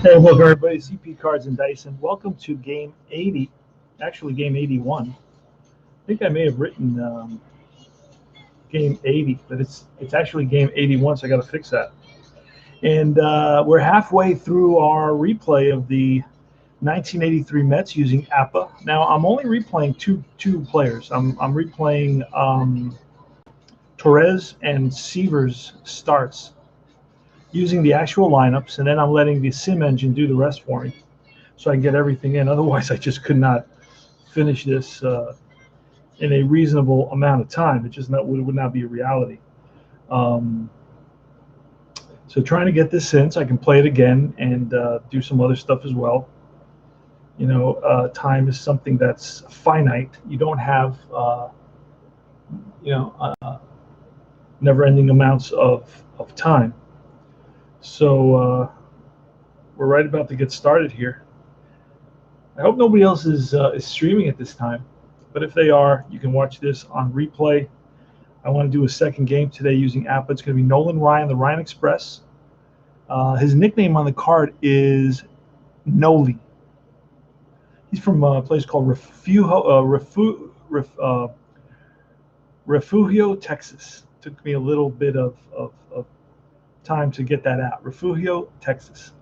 Hey, welcome everybody, CP Cards and Dice, and welcome to game 80, actually game 81. I think I may have written game 80, but it's actually game 81, so I got to fix that. And we're halfway through our replay of the 1983 Mets using APA. Now I'm only replaying two players. I'm replaying Torrez and Seaver's starts using the actual lineups, and then I'm letting the sim engine do the rest for me, so I can get everything in. Otherwise, I just could not finish this in a reasonable amount of time. It just would not be a reality. So trying to get this in so I can play it again and do some other stuff as well. You know, time is something that's finite. You don't have, never-ending amounts of time. So we're right about to get started here. I hope nobody else is streaming at this time, but if they are, you can watch this on replay. I want to do a second game today using APA. It's going to be Nolan Ryan, the Ryan Express. His nickname on the card is Noli. He's from a place called Refugio, Texas. Took me a little bit of time to get that out. Refugio, Texas.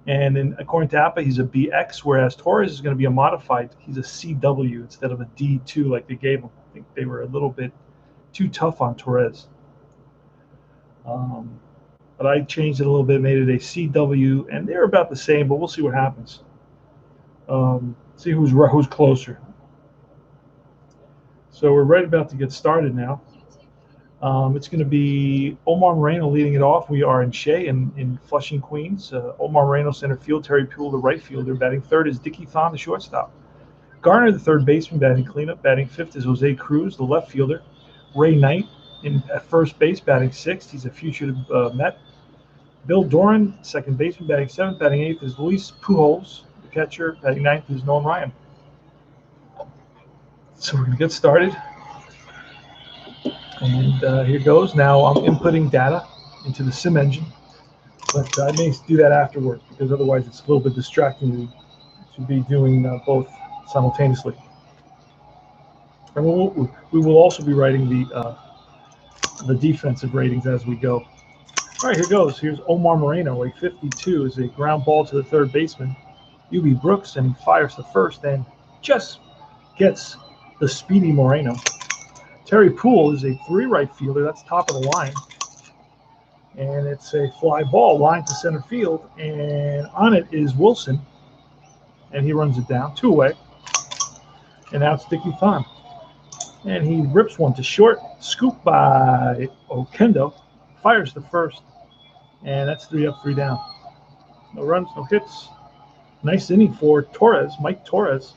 And then, according to APA, he's a BX, whereas Torrez is going to be a modified. He's a CW instead of a D2 like they gave him. I think they were a little bit too tough on Torrez. But I changed it a little bit, made it a CW, and they're about the same, but we'll see what happens. See who's closer. So we're right about to get started now. It's going to be Omar Moreno leading it off. We are in Shea in Flushing, Queens. Omar Moreno, center field. Terry Poole, the right fielder. Batting third is Dickie Thon, the shortstop. Garner, the third baseman, batting cleanup. Batting fifth is Jose Cruz, the left fielder. Ray Knight at first base, batting sixth. He's a fugitive Met. Bill Doran, second baseman, batting seventh. Batting eighth is Luis Pujols, the catcher. Batting ninth is Nolan Ryan. So we're going to get started. And here goes. Now I'm inputting data into the sim engine, but I may do that afterwards because otherwise it's a little bit distracting to be doing both simultaneously. And we will also be writing the defensive ratings as we go. All right, here goes. Here's Omar Moreno, a 52, is a ground ball to the third baseman, UB Brooks, and he fires to first and just gets the speedy Moreno. Terry Poole is a 3 right fielder. That's top of the line. And it's a fly ball, line to center field. And on it is Wilson. And he runs it down, 2 away. And now it's Dickie Thon. And he rips one to short. Scoop by Okendo. Fires to first. And that's 3 up, 3 down. No runs, no hits. Nice inning for Torrez, Mike Torrez.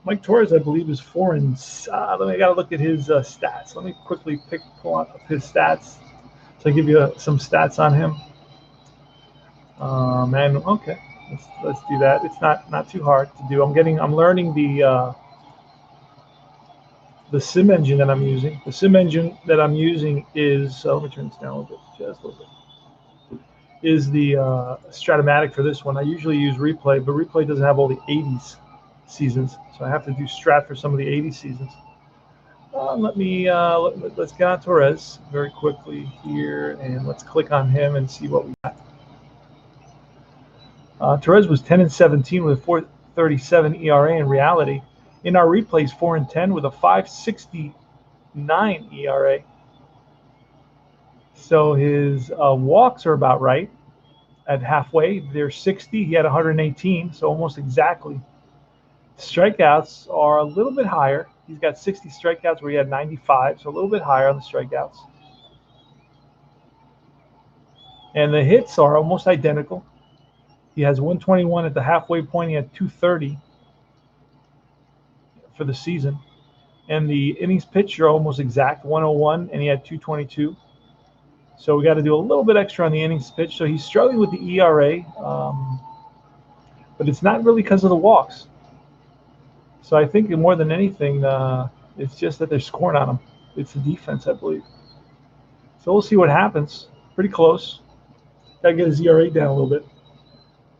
Mike Torrez, I believe, is 4 and. I got to look at his stats. Let me quickly pull up his stats to give you some stats on him. And okay, let's do that. It's not too hard to do. I'm learning the sim engine that I'm using. The sim engine that I'm using is let me turn this down a little bit, just a little bit. Is the Stratomatic for this one. I usually use Replay, but Replay doesn't have all the 80s. Seasons, so I have to do Strat for some of the 80 seasons. Let's get on Torrez very quickly here, and let's click on him and see what we got. Torrez was 10 and 17 with a 4.37 ERA in reality. In our replays, 4 and 10 with a 5.69 ERA. So his walks are about right at halfway. They're 60. He had 118, so almost exactly. Strikeouts are a little bit higher. He's got 60 strikeouts where he had 95, so a little bit higher on the strikeouts. And the hits are almost identical. He has 121 at the halfway point. He had 230 for the season. And the innings pitched are almost exact, 101, and he had 222. So we got to do a little bit extra on the innings pitched. So he's struggling with the ERA, but it's not really because of the walks. So I think more than anything, it's just that they're scoring on him. It's the defense, I believe. So we'll see what happens. Pretty close. Got to get his ERA down a little bit.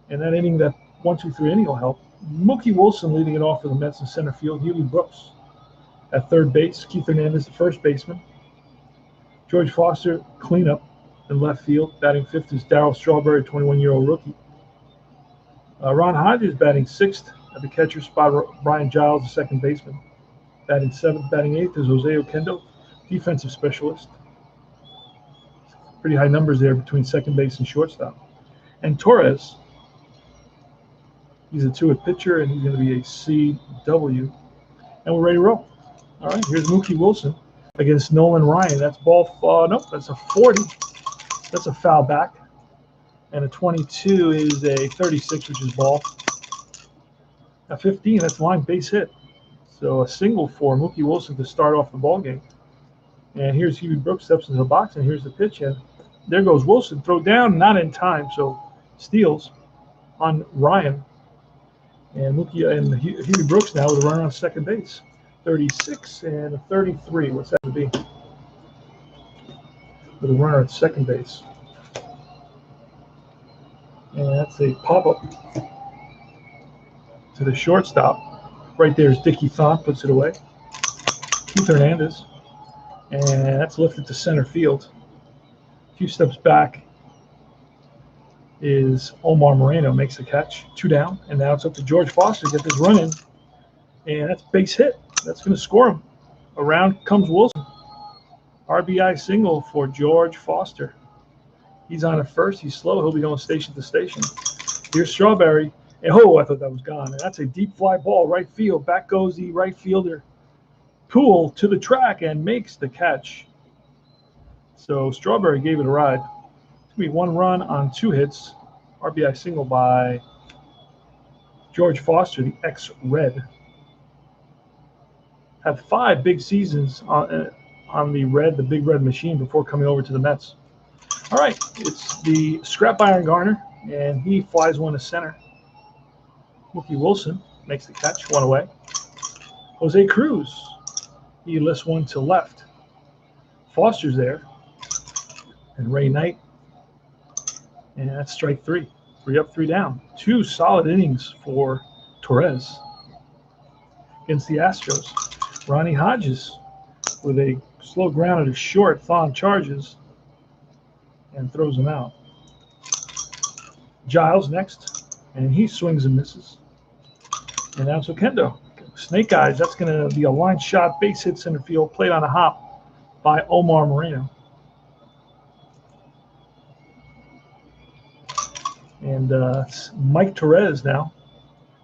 And that inning, that 1-2-3 inning will help. Mookie Wilson leading it off for the Mets in center field. Huey Brooks at third base. Keith Hernandez, the first baseman. George Foster, cleanup in left field. Batting fifth is Darryl Strawberry, 21-year-old rookie. Ron Hodges batting sixth at the catcher spot. Brian Giles, the second baseman. Batting seventh. Batting eighth is Jose Oquendo, defensive specialist. Pretty high numbers there between second base and shortstop. And Torrez, he's a 2-hit pitcher, and he's going to be a CW. And we're ready to roll. All right, here's Mookie Wilson against Nolan Ryan. That's ball, nope, that's a 40. That's a foul back. And a 22 is a 36, which is ball. A 15, that's line base hit. So a single for Mookie Wilson to start off the ball game. And here's Huey Brooks steps into the box, and here's the pitch. And there goes Wilson. Throw down, not in time. So steals on Ryan. And Huey Brooks now with a runner on second base. 36 and a 33. What's that to be? With a runner at second base. And that's a pop-up to the shortstop. Right there is Dickie Thon, puts it away. Keith Hernandez. And that's lifted to center field. A few steps back is Omar Moreno, makes the catch. 2 down. And now it's up to George Foster to get this run in. And that's base hit. That's going to score him. Around comes Wilson. RBI single for George Foster. He's on at first. He's slow. He'll be going station to station. Here's Strawberry. And I thought that was gone. And that's a deep fly ball, right field. Back goes the right fielder, Poole, to the track and makes the catch. So Strawberry gave it a ride. It's going to be 1 run on 2 hits. RBI single by George Foster, the ex-Red. Had 5 big seasons on the Big Red machine before coming over to the Mets. All right, it's the Scrap Iron Garner, and he flies one to center. Mookie Wilson makes the catch, 1 away. Jose Cruz, he lifts one to left. Foster's there, and Ray Knight, and that's strike 3. 3 up, 3 down. 2 solid innings for Torrez against the Astros. Ronnie Hodges with a slow grounder to short. Thon charges and throws him out. Giles next, and he swings and misses. And now it's Oquendo. Snake Eyes, that's going to be a line shot, base hit center field, played on a hop by Omar Moreno. And it's Mike Torrez now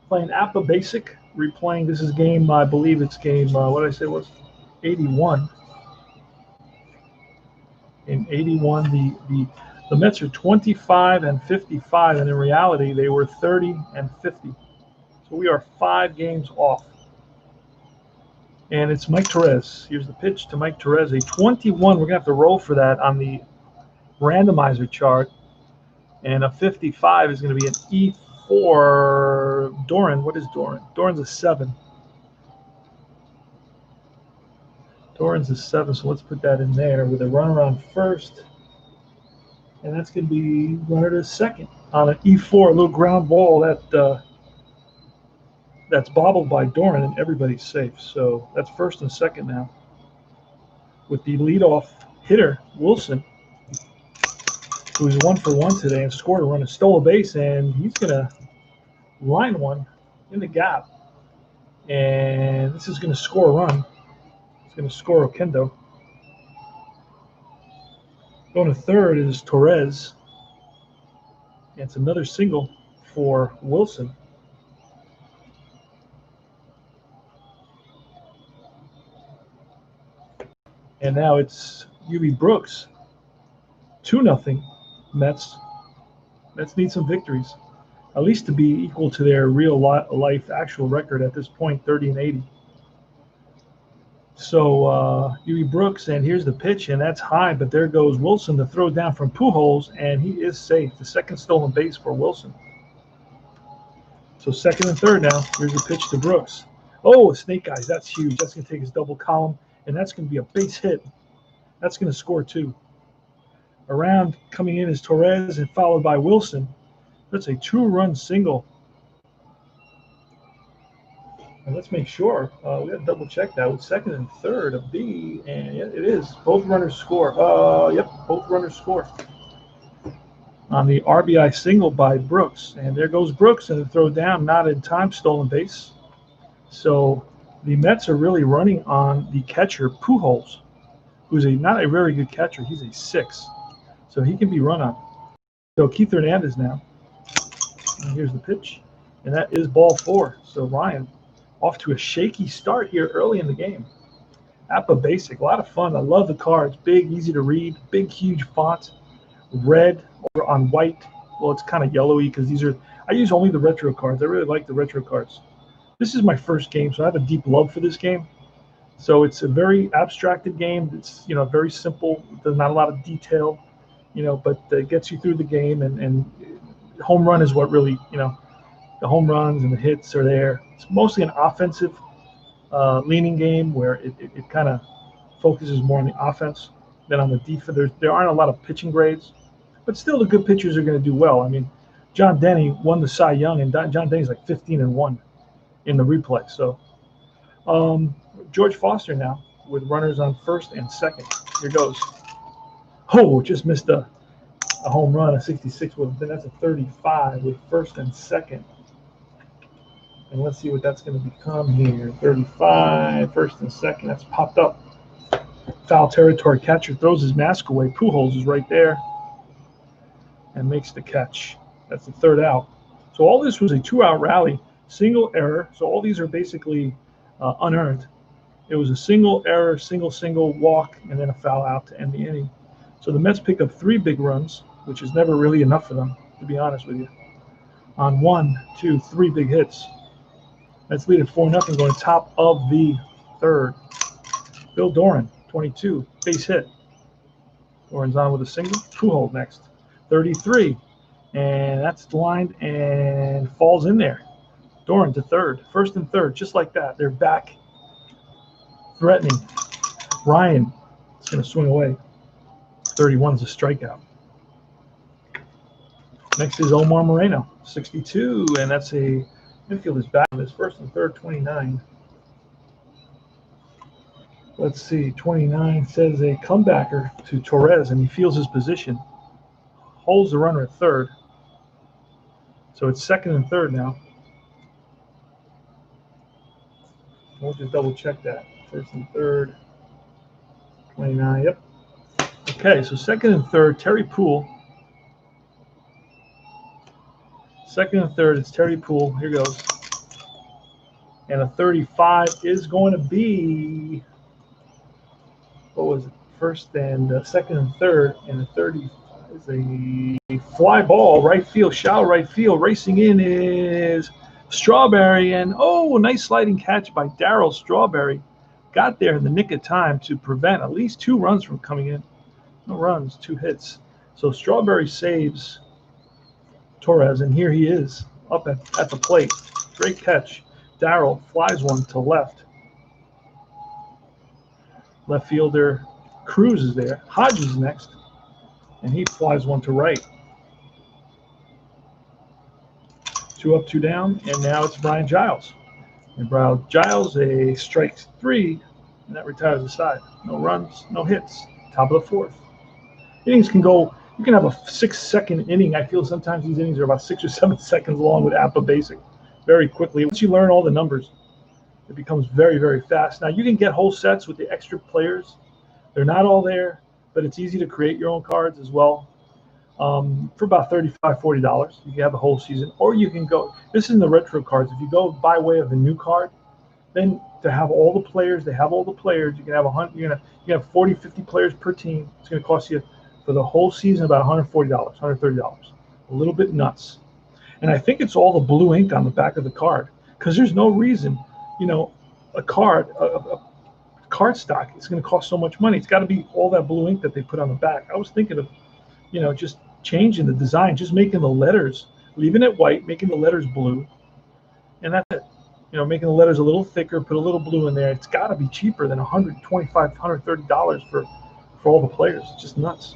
playing APA Basic, replaying. This is game, I believe it's game, what did I say it was? 81. In 81, the Mets are 25 and 55, and in reality, they were 30 and 50. So we are 5 games off. And it's Mike Torrez. Here's the pitch to Mike Torrez. A 21, we're going to have to roll for that on the randomizer chart. And a 55 is going to be an E4. Doran, what is Doran? Doran's a 7. Doran's a 7, so let's put that in there with a runner on first. And that's going to be runner to second on an E4, a little ground ball that's bobbled by Doran, and everybody's safe. So that's first and second now. With the leadoff hitter, Wilson, who's 1 for 1 today and scored a run and stole a base, and he's going to line one in the gap. And this is going to score a run. It's going to score Oquendo. Going to third is Torrez. And it's another single for Wilson. And now it's Huey Brooks. 2-0 Mets. Mets need some victories, at least to be equal to their real life actual record at this point, 30 and 80. So Huey Brooks, and here's the pitch, and that's high, but there goes Wilson to throw down from Pujols, and he is safe. The second stolen base for Wilson. So second and third now. Here's the pitch to Brooks. Oh, Snake Eyes, that's huge. That's going to take his double column, and that's going to be a base hit. That's going to score 2. Around coming in is Torrez, and followed by Wilson. That's a 2-run single. And let's make sure. We got to double check that with second and third of B. And yeah, it is. Both runners score. Yep, both runners score on the RBI single by Brooks. And there goes Brooks, and the throw down, not in time, stolen base. So the Mets are really running on the catcher, Pujols, who's not a very good catcher. He's a 6. So he can be run on. So Keith Hernandez now. And here's the pitch. And that is ball 4. So Ryan off to a shaky start here early in the game. Appa Basic, a lot of fun. I love the cards. Big, easy to read, big, huge font, red on white. Well, it's kind of yellowy because I use only the retro cards. I really like the retro cards. This is my first game, so I have a deep love for this game. So it's a very abstracted game. It's, very simple. There's not a lot of detail, but it gets you through the game. And home run is what really, the home runs and the hits are there. It's mostly an offensive leaning game where it kind of focuses more on the offense than on the defense. There aren't a lot of pitching grades, but still the good pitchers are going to do well. I mean, John Denny won the Cy Young, and John Denny's like 15-1 in the replay. So George Foster now with runners on first and second. Here goes. Oh, just missed a home run. A 66 would have been. That's a 35 with first and second. And let's see what that's going to become here. 35, first and second. That's popped up. Foul territory. Catcher throws his mask away. Pujols is right there and makes the catch. That's the third out. So all this was a 2-out rally. Single error. So all these are basically unearned. It was a single error, single walk, and then a foul out to end the inning. So the Mets pick up 3 big runs, which is never really enough for them, to be honest with you, on 1, 2, 3 big hits. Mets lead at 4-0 going top of the third. Bill Doran, 22, base hit. Doran's on with a single. Pujols next, 33. And that's lined and falls in there. Doran to third, first and third, just like that. They're back, threatening. Ryan is going to swing away. 31 is a strikeout. Next is Omar Moreno, 62, and that's a infielder's back on his first and third, 29. Let's see, 29 says a comebacker to Torrez, and he feels his position. Holds the runner at third. So it's second and third now. We'll just double check that. First and third, 29, yep. Okay, so second and third, Terry Poole. Second and third, it's Terry Poole. Here goes. And a 35 is going to be, what was it? First and second and third, and the 30 is a fly ball, right field, shallow right field. Racing in is Strawberry, and nice sliding catch by Darryl Strawberry. Got there in the nick of time to prevent at least 2 runs from coming in. No runs, 2 hits. So Strawberry saves Torrez, and here he is up at the plate. Great catch. Darryl flies one to left. Left fielder Cruz is there. Hodges is next, and he flies one to right. 2 up, 2 down, and now it's Brian Giles. And Brian Giles, a strike 3, and that retires the side. No runs, no hits. Top of the fourth. Innings can go, you can have a 6-second inning. I feel sometimes these innings are about 6 or 7 seconds long with Appa Basic. Very quickly. Once you learn all the numbers, it becomes very, very fast. Now, you can get whole sets with the extra players. They're not all there, but it's easy to create your own cards as well. For about $35, $40, you can have the whole season. Or you can go, this is in the retro cards. If you go by way of the new card, then to have all the players, they have all the players. You can have 100. You can have 40, 50 players per team. It's going to cost you for the whole season about $140, $130. A little bit nuts. And I think it's all the blue ink on the back of the card, because there's no reason, a card stock is going to cost so much money. It's got to be all that blue ink that they put on the back. I was thinking of, just changing the design, just making the letters, leaving it white, making the letters blue, and that's it. Making the letters a little thicker, put a little blue in there. It's got to be cheaper than $125, $130 for all the players. It's just nuts.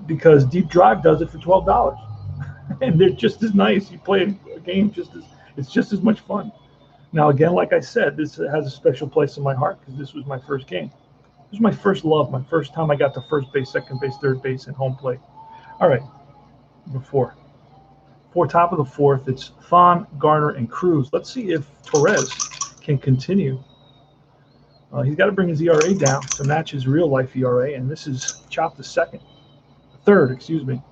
Because Deep Drive does it for $12. and they're just as nice. You play a game it's just as much fun. Now, again, like I said, this has a special place in my heart because this was my first game. This was my first love, my first time I got to first base, second base, third base, and home plate. All right, before. For top of the fourth, it's Thon, Garner, and Cruz. Let's see if Torrez can continue. He's got to bring his ERA down to match his real life ERA, and this is chopped to third, excuse me.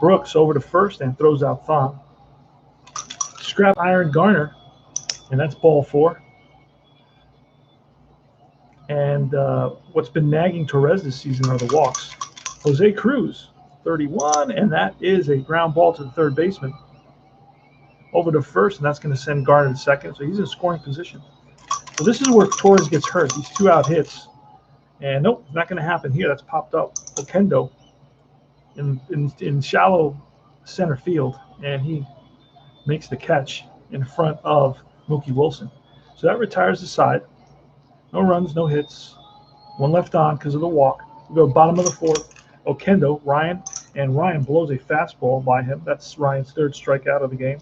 Brooks over to first and throws out Thon. Scrap iron Garner, and that's ball 4. And what's been nagging Torrez this season are the walks. Jose Cruz, 31, and that is a ground ball to the third baseman. Over to first, and that's going to send Garner to second, so he's in scoring position. So this is where Torrez gets hurt. These 2 out hits. And nope, not going to happen here. That's popped up. Okendo in shallow center field, and he makes the catch in front of Mookie Wilson. So that retires the side. No runs, no hits. 1 left on because of the walk. We go bottom of the 4th. Okendo, Ryan, and Ryan blows a fastball by him. That's Ryan's 3rd strikeout of the game.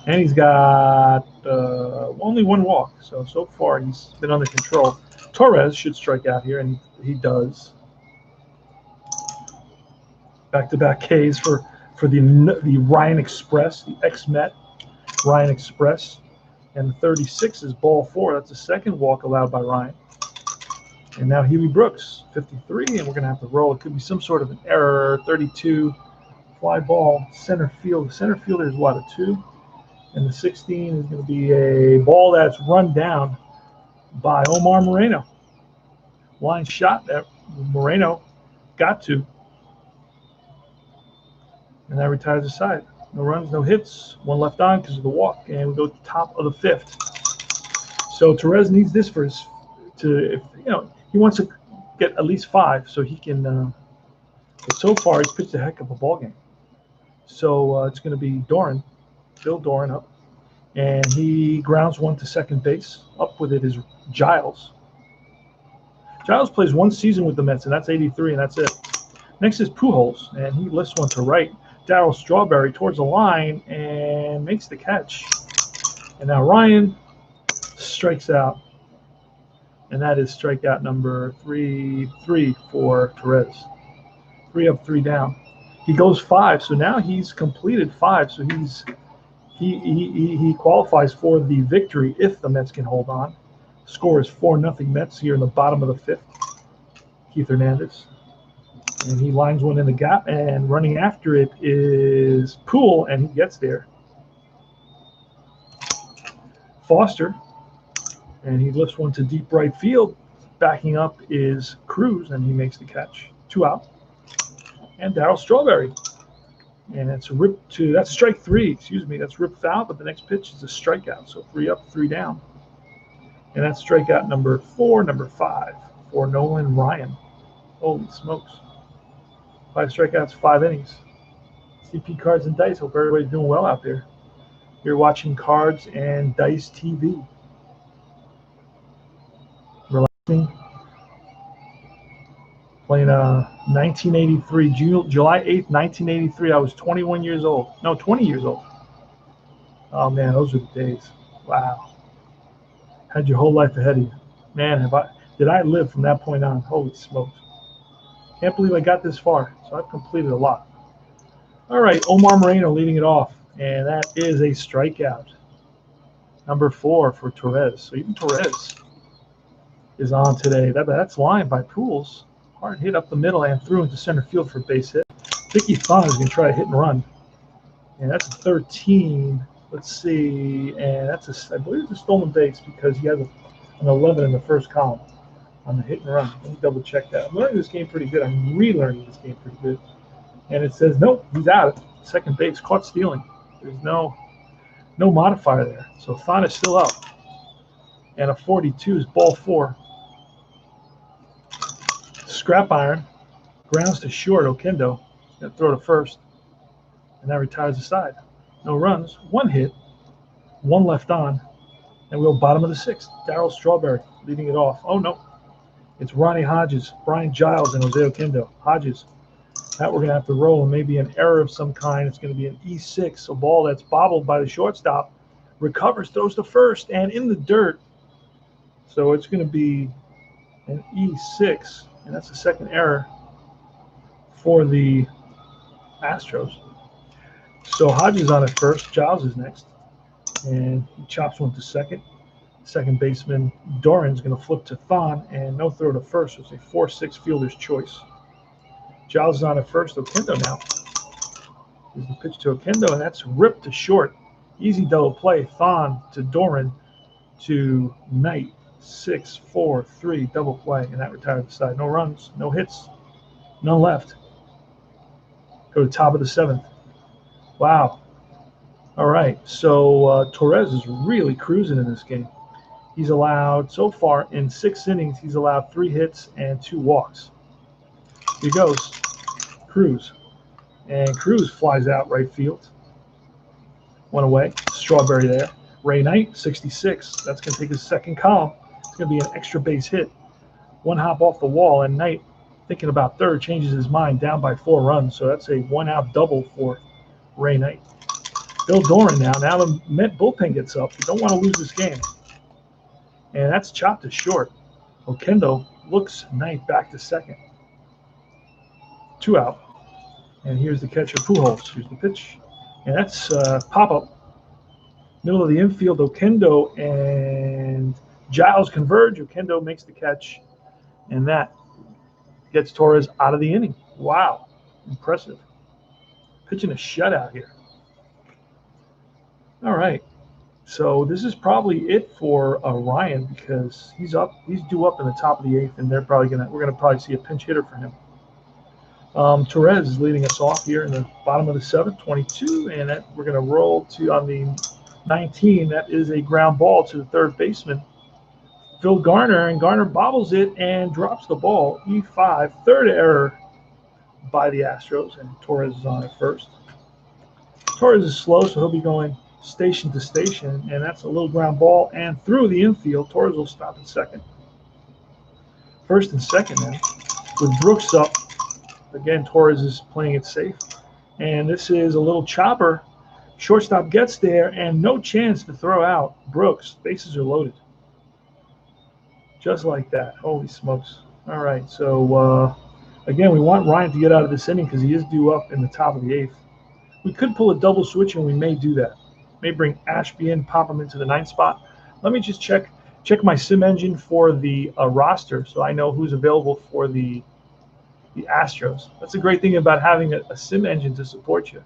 And he's got only 1 walk. So far he's been under control. Torrez should strike out here, and he does. Back-to-back Ks for the Ryan Express, the ex-Met Ryan Express. And the 36 is ball 4. That's the 2nd walk allowed by Ryan. And now Huey Brooks, 53, and we're going to have to roll. It could be some sort of an error. 32, fly ball, center field. The center fielder is what, a 2? And the 16 is going to be a ball that's run down by Omar Moreno. Line shot that Moreno got to. And that retires the side. No runs, no hits. 1 left on because of the walk. And we go to top of the 5th. So Torrez needs this for his he wants to get at least 5 so he can. But so far, he's pitched a heck of a ball game. So it's going to be Bill Doran up, and he grounds 1 to second base. Up with it is Giles. Giles plays 1 season with the Mets, and that's 83, and that's it. Next is Pujols, and he lifts 1 to right. Darryl Strawberry towards the line and makes the catch. And now Ryan strikes out. And that is strikeout number 3 for Torrez. 3 up, 3 down. He goes 5, so now he's completed 5. So he qualifies for the victory if the Mets can hold on. Score is 4-0 Mets here in the bottom of the 5th. Keith Hernandez. And he lines 1 in the gap, and running after it is Poole, and he gets there. Foster. And he lifts 1 to deep right field. Backing up is Cruz, and he makes the catch. 2 out. And Darryl Strawberry. And it's that's strike 3, excuse me. That's ripped foul, but the next pitch is a strikeout. So 3 up, 3 down. And that's strikeout number 5 for Nolan Ryan. Holy smokes. 5 strikeouts, 5 innings. CP Cards and Dice. Hope everybody's doing well out there. You're watching Cards and Dice TV. Relaxing. Playing 1983, July 8th, 1983. I was 21 years old. No, 20 years old. Oh, man, those were the days. Wow. Had your whole life ahead of you. Man, did I live from that point on. Holy smokes. Can't believe I got this far. So I've completed a lot. All right, Omar Moreno leading it off. And that is a strikeout. Number 4 for Torrez. So even Torrez is on today. That's lined by Pujols. Hard hit up the middle and through into center field for a base hit. Vicky Thon is going to try to hit and run. And that's a 13. Let's see. And I believe it's a stolen base because he has an 11 in the first column on the hit and run. Let me double check that. I'm learning this game pretty good. I'm relearning this game pretty good. And it says, nope, he's out at second base, caught stealing. There's no modifier there. So Thon is still up. And a 42 is ball 4. Scrap iron, grounds to short. Okendo going to throw to first, and that retires the side. No runs, 1 hit, 1 left on, and we'll go bottom of the 6th. Darryl Strawberry leading it off. Oh no, it's Ronnie Hodges, Brian Giles, and Jose Okendo. Hodges That we're going to have to roll, and maybe an error of some kind. It's going to be an E6, a ball that's bobbled by the shortstop, recovers, throws to first, and in the dirt. So it's going to be an E6, and that's the second error for the Astros. So Hodges on at first, Giles is next, and he chops one to second. Second baseman Doran's going to flip to Thon, and no throw to first. It's a 4-6 fielder's choice. Giles is on at first. Okendo now. Here's the pitch to Okendo, and that's ripped to short. Easy double play. Thon to Doran to Knight. 6-4-3 double play, and that retired the side. No runs, no hits, none left. Go to top of the seventh. Wow. All right, so Torrez is really cruising in this game. He's allowed, so far in 6 innings, he's allowed 3 hits and 2 walks. Here goes Cruz. And Cruz flies out right field. One away. Strawberry there. Ray Knight, 66. That's going to take his second column. It's going to be an extra base hit. One hop off the wall, and Knight, thinking about third, changes his mind, down by 4 runs. So that's a 1-out double for Ray Knight. Bill Doran now. Now the Met bullpen gets up. You don't want to lose this game. And that's chopped to short. Okendo looks Knight back to second. 2 out. And here's the catcher, Pujols. Here's the pitch. And that's pop-up. Middle of the infield, Okendo and Giles converge. Okendo makes the catch. And that gets Torrez out of the inning. Wow. Impressive. Pitching a shutout here. All right. So this is probably it for Ryan, because he's due up in the top of the 8th, and we're gonna probably see a pinch hitter for him. Torrez is leading us off here in the bottom of the 7th, 22, and we're gonna roll to on the 19. That is a ground ball to the third baseman, Phil Garner, and Garner bobbles it and drops the ball. E5, third error by the Astros, and Torrez is on at first. Torrez is slow, so he'll be going station to station, and that's a little ground ball and through the infield. Torrez will stop at second. First and second now, with Brooks up. Again, Torrez is playing it safe, and this is a little chopper. Shortstop gets there, and no chance to throw out Brooks. Bases are loaded. Just like that. Holy smokes. All right, so again, we want Ryan to get out of this inning because he is due up in the top of the 8th. We could pull a double switch, and we may do that. May bring Ashby in, pop him into the 9th spot. Let me just check my sim engine for the roster, so I know who's available for the Astros. That's the great thing about having a sim engine to support you.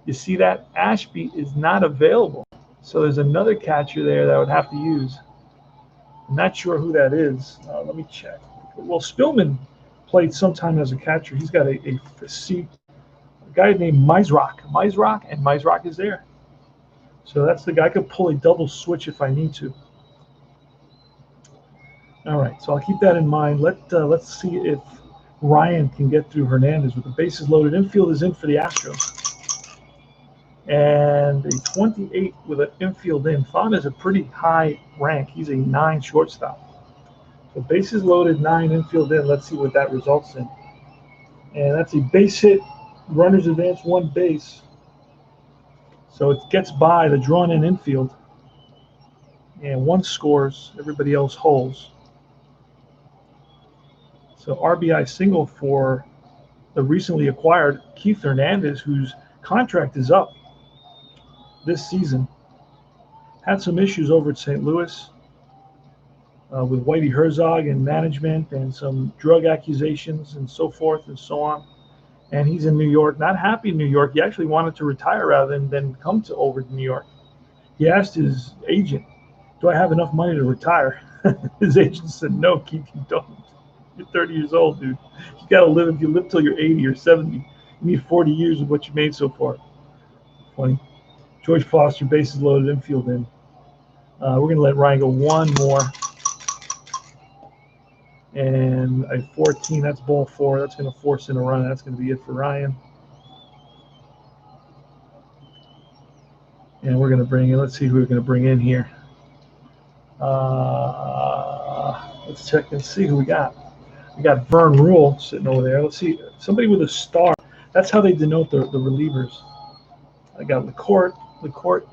You see that Ashby is not available, so there's another catcher there that I would have to use. I'm not sure who that is. Let me check. Well, Spillman played sometime as a catcher. He's got a seat. A guy named Mizrak, and Mizrak is there. So that's the guy. I could pull a double switch if I need to. All right, so I'll keep that in mind. Let's see if Ryan can get through Hernandez with the bases loaded. Infield is in for the Astros. And a 28 with an infield in. Thon is a pretty high rank. He's a 9 shortstop. So bases loaded, 9 infield in. Let's see what that results in. And that's a base hit. Runners advance 1 base. So it gets by the drawn-in infield. And 1 scores. Everybody else holds. So RBI single for the recently acquired Keith Hernandez, whose contract is up this season. Had some issues over at St. Louis with Whitey Herzog and management, and some drug accusations and so forth and so on. And he's in New York, not happy in New York. He actually wanted to retire rather than come over to New York. He asked his agent, "Do I have enough money to retire?" His agent said, "No, Keith, you don't. You're 30 years old, dude. You got to live. If you live till you're 80 or 70, you need 40 years of what you made so far." Funny. George Foster, bases loaded, infield in. We're going to let Ryan go 1 more. And a 14, that's ball 4. That's going to force in a run. That's going to be it for Ryan. And we're going to bring in, let's see who we're going to bring in here. Let's check and see who we got. We got Vern Rule sitting over there. Let's see, somebody with a star. That's how they denote the relievers. I got LaCourte. LaCourte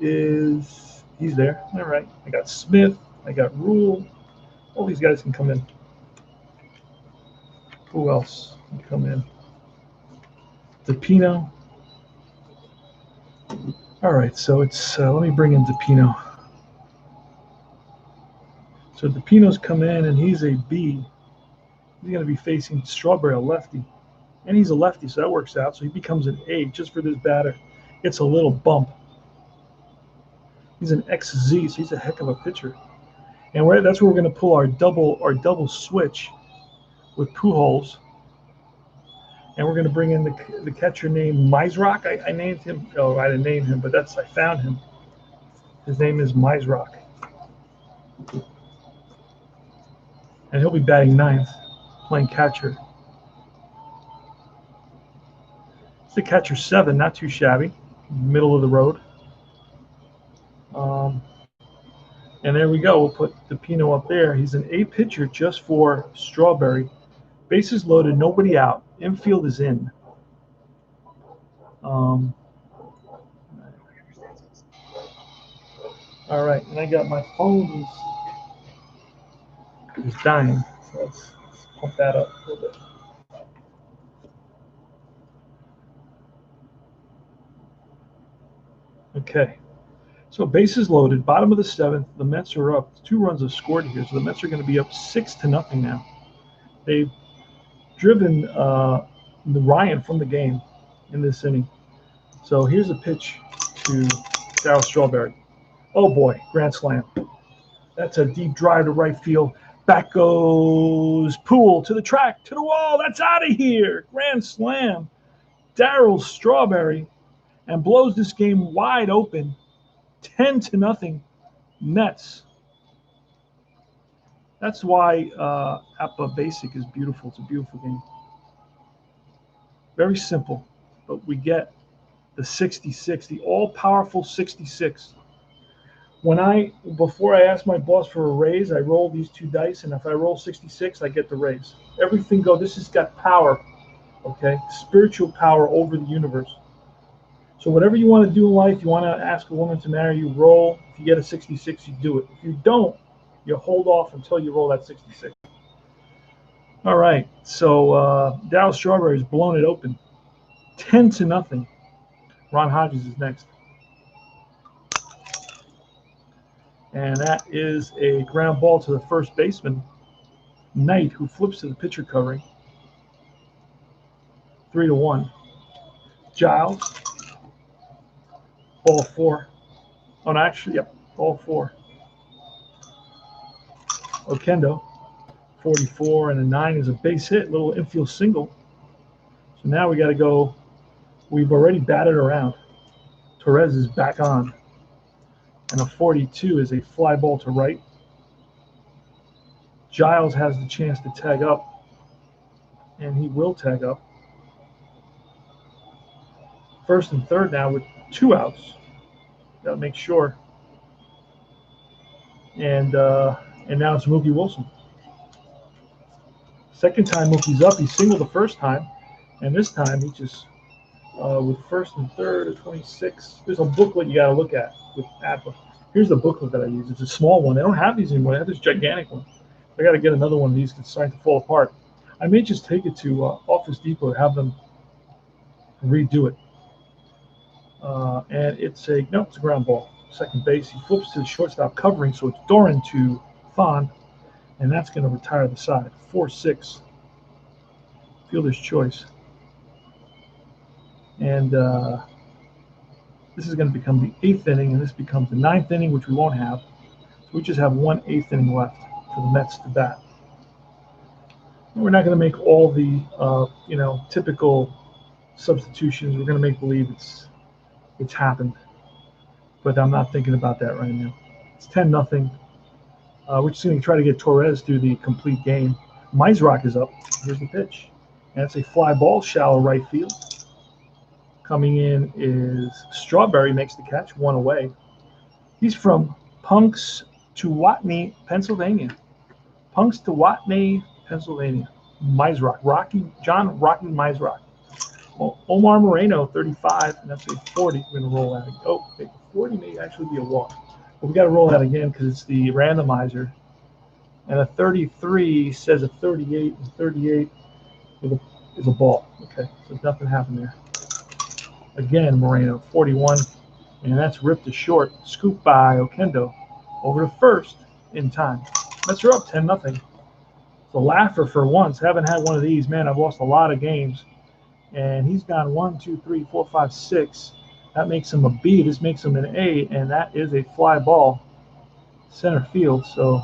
he's there. All right. I got Smith. I got Rule. All these guys can come in. Who else can come in? DePino. All right, so it's let me bring in DePino. So DePino's come in, and he's a B. He's going to be facing Strawberry, a lefty, and he's a lefty, so that works out. So he becomes an A just for this batter. It's a little bump. He's an XZ, so he's a heck of a pitcher. And that's where we're going to pull our double switch with Pujols. And we're going to bring in the catcher named Mizrock. I named him. Oh, I didn't name him, but I found him. His name is Mizrock. And he'll be batting ninth, playing catcher. It's the catcher 7, not too shabby. Middle of the road. And there we go. We'll put DePino up there. He's an A pitcher just for Strawberry. Bases loaded, nobody out. Infield is in. All right, and I got my phone is dying. So let's pump that up a little bit. Okay. So bases loaded, bottom of the 7th. The Mets are up. 2 runs have scored here, so the Mets are going to be up 6-0 now. They've driven the Ryan from the game in this inning. So here's a pitch to Darryl Strawberry. Oh boy, grand slam. That's a deep drive to right field. Back goes Poole to the track, to the wall. That's out of here. Grand slam. Darryl Strawberry, and blows this game wide open. 10-0 Mets. That's why Appa Basic is beautiful. It's a beautiful game. Very simple, but we get the 66, the all-powerful 66. Before I ask my boss for a raise, I roll these 2 dice, and if I roll 66, I get the raise. Everything this has got power, okay? Spiritual power over the universe. So whatever you want to do in life, you want to ask a woman to marry you, roll. If you get a 66, you do it. If you don't, you hold off until you roll that 66. All right, so Darryl Strawberry's blown it open. 10-0. Ron Hodges is next. And that is a ground ball to the first baseman, Knight, who flips to the pitcher covering. 3-1. Giles. Ball 4. Oh, no, actually, yep, ball 4. Okendo, 44, and a 9 is a base hit, little infield single. So now we got to go. We've already batted around. Torrez is back on. And a 42 is a fly ball to right. Giles has the chance to tag up, and he will tag up. First and third now with 2 outs. Got to make sure. And now it's Mookie Wilson. Second time Mookie's up. He singled the first time, and this time he just with first and third at 26. There's a booklet you got to look at with Appa. Here's the booklet that I use. It's a small one. They don't have these anymore. They have this gigantic one. I got to get another one of these because it's starting to fall apart. I may just take it to Office Depot and have them redo it. And it's a ground ball. Second base. He flips to the shortstop covering, so it's Doran to Thon, and that's going to retire the side. 4-6. Fielder's choice. And this is going to become the 8th inning, and this becomes the 9th inning, which we won't have. So we just have 1 8th inning left for the Mets to bat. And we're not going to make all the typical substitutions. We're going to make believe it's happened, but I'm not thinking about that right now. It's 10-0. We're just going to try to get Torrez through the complete game. Mizrock is up. Here's the pitch, and it's a fly ball, shallow right field. Coming in is Strawberry, makes the catch, 1 away. He's from Punxsutawney, Pennsylvania. Punxsutawney, Pennsylvania. Mizrock. John Rocky Mizrock. Well, Omar Moreno, 35, and that's a 40. We're going to roll that. Oh, the 40 may actually be a walk. But we got to roll that again because it's the randomizer. And a 33 says a 38, and 38 is a ball. Okay, so nothing happened there. Again, Moreno, 41, and that's ripped to short. Scoop by Okendo over to first in time. Mets are up 10-0. It's a laugher for once. Haven't had one of these. Man, I've lost a lot of games. And he's gone 1, 2, 3, 4, 5, 6. That makes him a B. This makes him an A, and that is a fly ball center field. So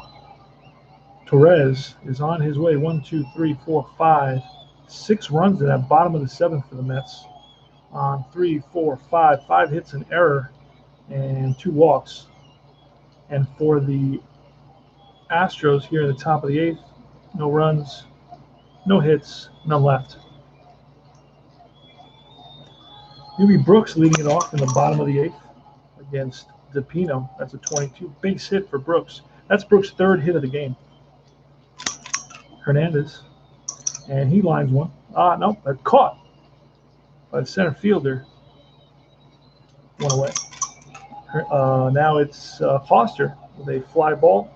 Torrez is on his way. 1, 2, 3, 4, 5, 6 runs to that bottom of the 7th for the Mets. On 3, 4, 5 hits, an error, and 2 walks. And for the Astros here in the top of the 8th, no runs, no hits, none left. Newby Brooks leading it off in the bottom of the 8th against DePino. That's a 22 base hit for Brooks. That's Brooks' 3rd hit of the game. Hernandez, and he lines one. No, caught by the center fielder. One away. Now it's Foster with a fly ball,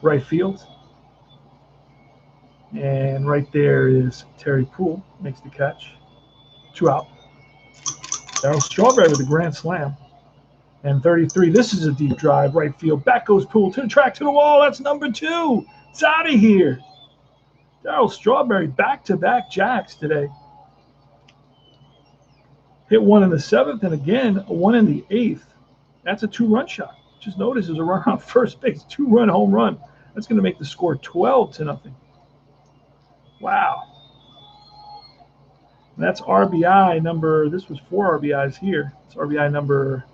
right field. And right there is Terry Poole, makes the catch. 2 out. Darryl Strawberry with a grand slam. And 33, this is a deep drive, right field. Back goes Poole to the track, to the wall. That's number 2. It's out of here. Darryl Strawberry, back-to-back jacks today. Hit one in the 7th, and again, one in the 8th. That's a 2-run shot. Just notice there's a run on first base, 2-run home run. That's going to make the score 12-0. Wow. And that's RBI number, this was 4 RBIs here. It's RBI number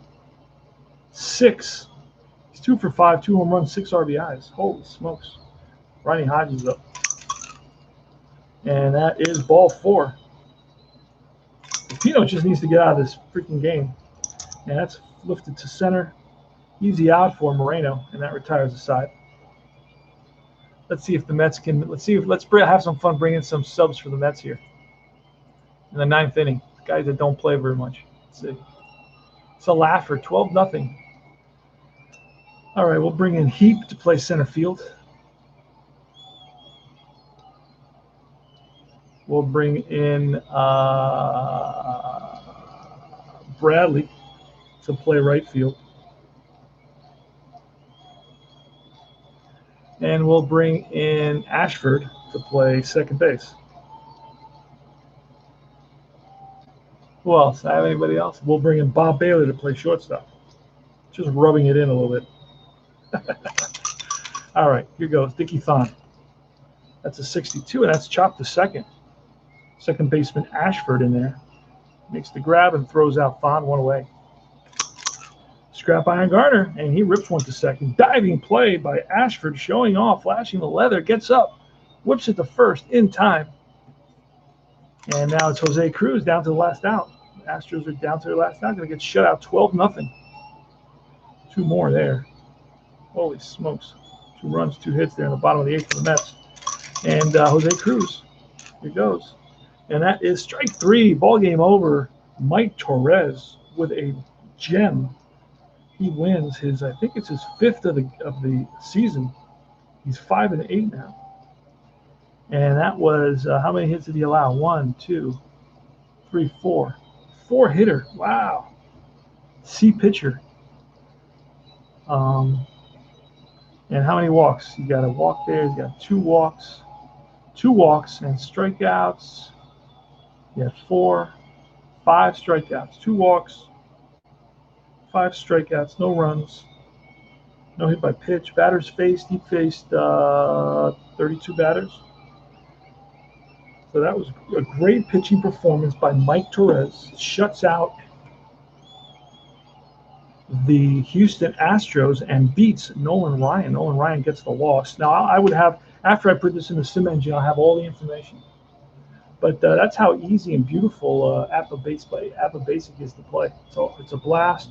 6. He's 2 for 5, 2 home runs, 6 RBIs. Holy smokes. Ronnie Hodges up. And that is ball 4. Pino just needs to get out of this freaking game. And that's lifted to center. Easy out for Moreno, and that retires the side. Let's see if the Mets can. Let's have some fun bringing some subs for the Mets here in the 9th inning. Guys that don't play very much. Let's see. It's a laugher, 12-0. All right, we'll bring in Heap to play center field. We'll bring in Bradley to play right field. And we'll bring in Ashford to play second base. Who else? I have anybody else? We'll bring in Bob Bailey to play shortstop. Just rubbing it in a little bit. All right, here goes Dickie Thon. That's a 62, and that's chopped to second. Second baseman Ashford in there. Makes the grab and throws out Thon, 1 away. Scrap iron Garner, and he rips one to second. Diving play by Ashford, showing off, flashing the leather, gets up, whips it to first in time. And now it's Jose Cruz down to the last out. The Astros are down to their last out. Going to get shut out 12-0. 2 more there. Holy smokes. 2 runs, 2 hits there in the bottom of the 8th for the Mets. And Jose Cruz, here goes. And that is strike 3. Ball game over. Mike Torrez with a gem. He wins his, I think it's his 5th of the season. He's 5-8 now. And that was, how many hits did he allow? 1, 2, 3, 4. 4 hitter. Wow. C pitcher. And how many walks? He got a walk there. He's got 2 walks. 2 walks and strikeouts. He had 4, 5 strikeouts. 2 walks, 5 strikeouts, no runs, no hit by pitch. Batters faced, he faced 32 batters. So that was a great pitching performance by Mike Torrez. Shuts out the Houston Astros and beats Nolan Ryan. Nolan Ryan gets the loss. Now, I would have, after I put this in the sim engine, I'll have all the information. But that's how easy and beautiful Appa Basic is to play. So it's a blast.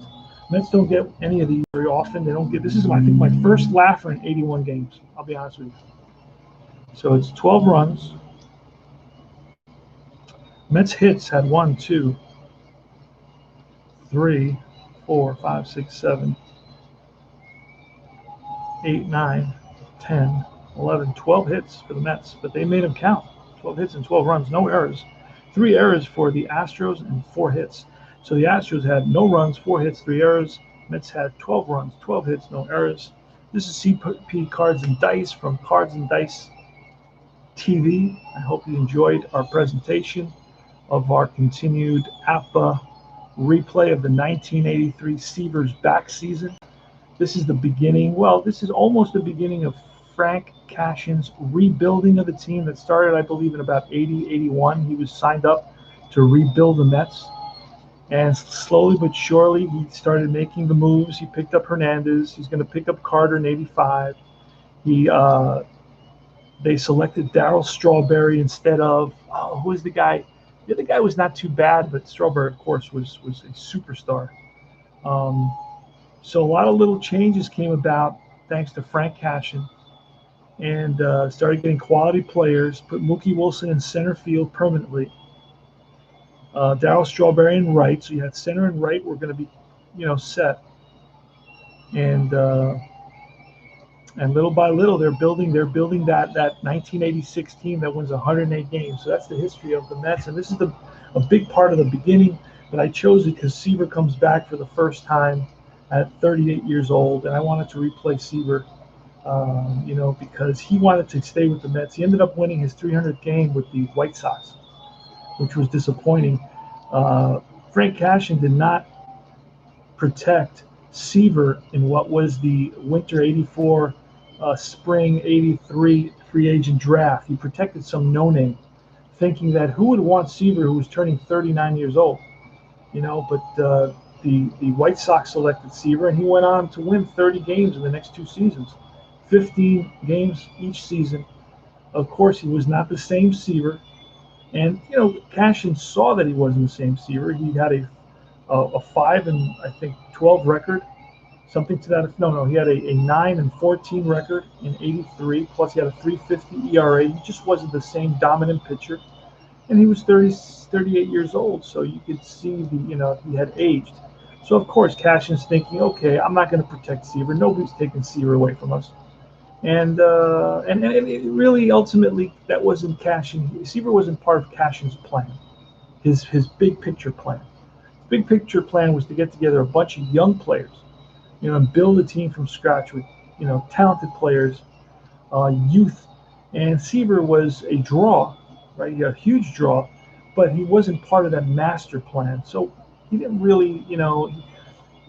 Mets don't get any of these very often. They don't get. This is, I think, my first laugher in 81 games. I'll be honest with you. So it's 12 runs, Mets hits had 1, 2, 3, 4, 5, 6, 7, 8, 9, 10, 11, 12 hits for the Mets, but they made them count. 12 hits and 12 runs, no errors. 3 errors for the Astros and 4 hits. So the Astros had no runs, 4 hits, 3 errors. Mets had 12 runs, 12 hits, no errors. This is CP Cards and Dice from Cards and Dice TV. I hope you enjoyed our presentation of our continued APA replay of the 1983 Seavers back season. This is the beginning, well, this is almost the beginning of Frank Cashin's rebuilding of the team that started, I believe, in about 80, 81. He was signed up to rebuild the Mets. And slowly but surely, he started making the moves. He picked up Hernandez. He's going to pick up Carter in 85. They selected Darryl Strawberry instead of, who was the guy? The other guy was not too bad, but Strawberry, of course, was a superstar. So a lot of little changes came about thanks to Frank Cashin, and started getting quality players, put Mookie Wilson in center field permanently. Darryl Strawberry in right, so you had center and right were going to be, set. And little by little, they're building that 1986 team that wins 108 games. So that's the history of the Mets, and this is a big part of the beginning. But I chose it because Seaver comes back for the first time at 38 years old, and I wanted to replay Seaver, because he wanted to stay with the Mets. He ended up winning his 300th game with the White Sox, which was disappointing. Frank Cashin did not protect Seaver in what was the winter 84, spring 83 free agent draft. He protected some no-name, thinking that who would want Seaver, who was turning 39 years old? But the White Sox selected Seaver, and he went on to win 30 games in the next 2 seasons, 15 games each season. Of course, he was not the same Seaver, and Cashin saw that he wasn't the same Seaver. He had a 5 and I think 12 record, something to that. No, he had a 9 and 14 record in 83. Plus, he had a 3.50 ERA. He just wasn't the same dominant pitcher, and he was 38 years old. So you could see he had aged. So of course, Cashin's thinking, okay, I'm not going to protect Seaver. Nobody's taking Seaver away from us. And it really ultimately that wasn't Cashin. Seaver wasn't part of Cashin's plan, his big picture plan. His big picture plan was to get together a bunch of young players, and build a team from scratch with talented players, youth. And Seaver was a draw, right? He had a huge draw, but he wasn't part of that master plan. So he didn't really,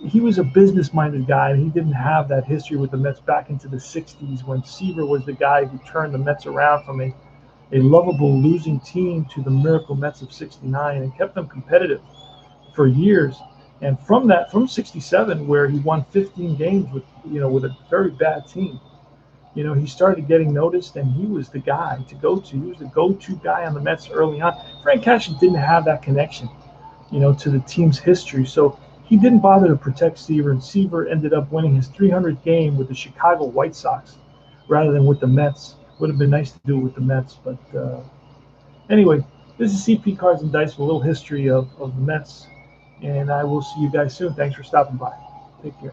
he was a business-minded guy, and he didn't have that history with the Mets back into the 60s when Seaver was the guy who turned the Mets around from a lovable losing team to the miracle Mets of 69 and kept them competitive for years. And from 67, where he won 15 games with a very bad team, he started getting noticed, and he was the guy to go to. He was the go-to guy on the Mets early on. Frank Cashin didn't have that connection, to the team's history. So he didn't bother to protect Seaver, and Seaver ended up winning his 300th game with the Chicago White Sox rather than with the Mets. Would have been nice to do it with the Mets, but anyway, this is CP Cards and Dice with a little history of the Mets, and I will see you guys soon. Thanks for stopping by. Take care.